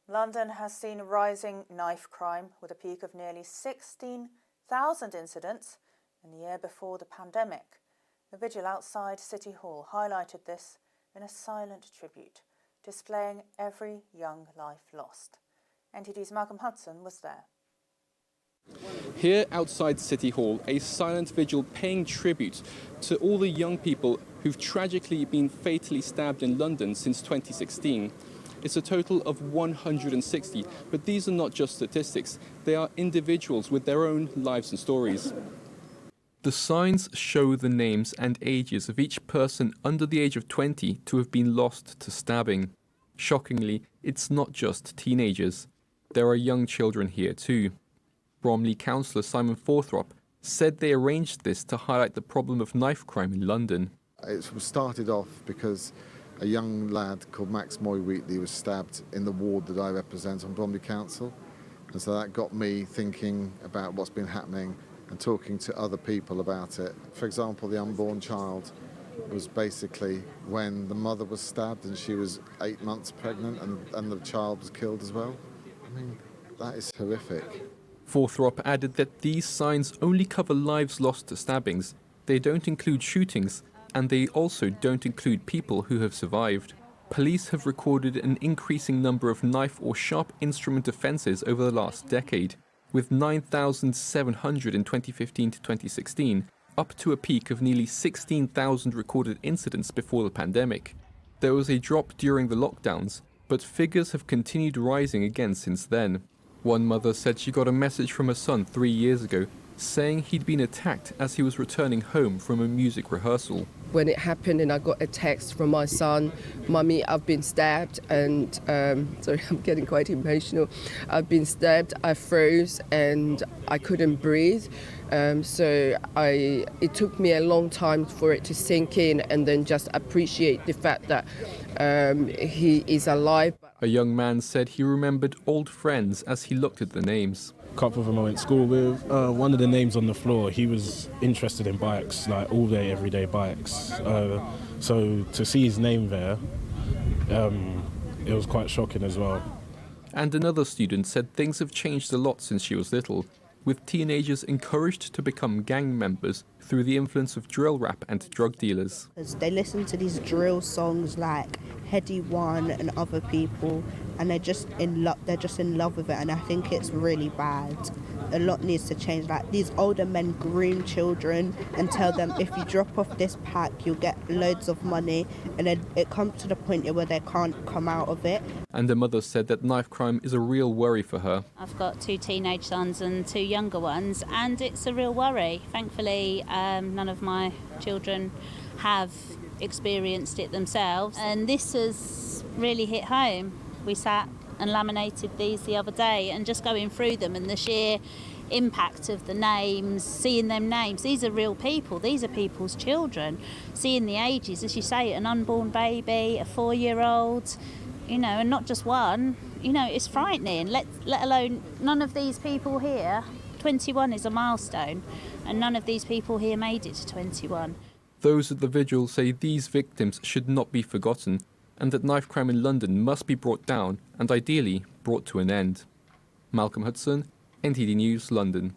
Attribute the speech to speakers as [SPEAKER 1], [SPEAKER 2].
[SPEAKER 1] London has seen rising knife crime with a peak of nearly 16,000 incidents in the year before the pandemic. The Vigil outside City Hall highlighted this in a silent tribute, displaying every young life lost. NTD's Malcolm Hudson was there.
[SPEAKER 2] Here outside City Hall, a silent vigil paying tribute to all the young people who've tragically been fatally stabbed in London since 2016. It's a total of 160, but these are not just statistics. They are individuals with their own lives and stories. The signs show the names and ages of each person under the age of 20 to have been lost to stabbing. Shockingly, it's not just teenagers. There are young children here too. Bromley councillor Simon Forthrop said they arranged this to highlight the problem of knife crime in London.
[SPEAKER 3] It started off because a young lad called Max Moy-Wheatley was stabbed in the ward that I represent on Bromley Council. And so that got me thinking about what's been happening and talking to other people about it. For example, the unborn child was basically when the mother was stabbed and she was 8 months pregnant and the child was killed as well. I mean, that is horrific.
[SPEAKER 2] Forthrop added that these signs only cover lives lost to stabbings. They don't include shootings, and they also don't include people who have survived. Police have recorded an increasing number of knife or sharp instrument offences over the last decade, with 9,700 in 2015 to 2016, up to a peak of nearly 16,000 recorded incidents before the pandemic. There was a drop during the lockdowns, but figures have continued rising again since then. One mother said she got a message from her son 3 years ago saying he'd been attacked as he was returning home from a music rehearsal.
[SPEAKER 4] When it happened and I got a text from my son, "Mummy, I've been stabbed," and sorry, I'm getting quite emotional. I've been stabbed, I froze and I couldn't breathe. It took me a long time for it to sink in and then just appreciate the fact that he is alive.
[SPEAKER 2] A young man said he remembered old friends as he looked at the names.
[SPEAKER 5] A couple of them I went to school with. One of the names on the floor, he was interested in bikes, like all day, everyday bikes. So to see his name there, it was quite shocking as well.
[SPEAKER 2] And another student said things have changed a lot since she was little, with teenagers encouraged to become gang members through the influence of drill rap and drug dealers.
[SPEAKER 6] They listen to these drill songs like Heady One and other people, and they're just in love with it, and I think it's really bad. A lot needs to change. Like, these older men groom children and tell them if you drop off this pack you'll get loads of money, and then it comes to the point where they can't come out of it.
[SPEAKER 2] And the mother said that knife crime is a real worry for her.
[SPEAKER 7] I've got 2 teenage sons and 2 younger ones, and it's a real worry. Thankfully, none of my children have experienced it themselves, and this has really hit home. We sat and laminated these the other day, and just going through them and the sheer impact of the names, seeing them names. These are real people, these are people's children. Seeing the ages, as you say, an unborn baby, a 4-year-old, and not just one, it's frightening, let alone none of these people here. 21 is a milestone, and none of these people here made it to 21.
[SPEAKER 2] Those at the vigil say these victims should not be forgotten, and that knife crime in London must be brought down and ideally brought to an end. Malcolm Hudson, NTD News, London.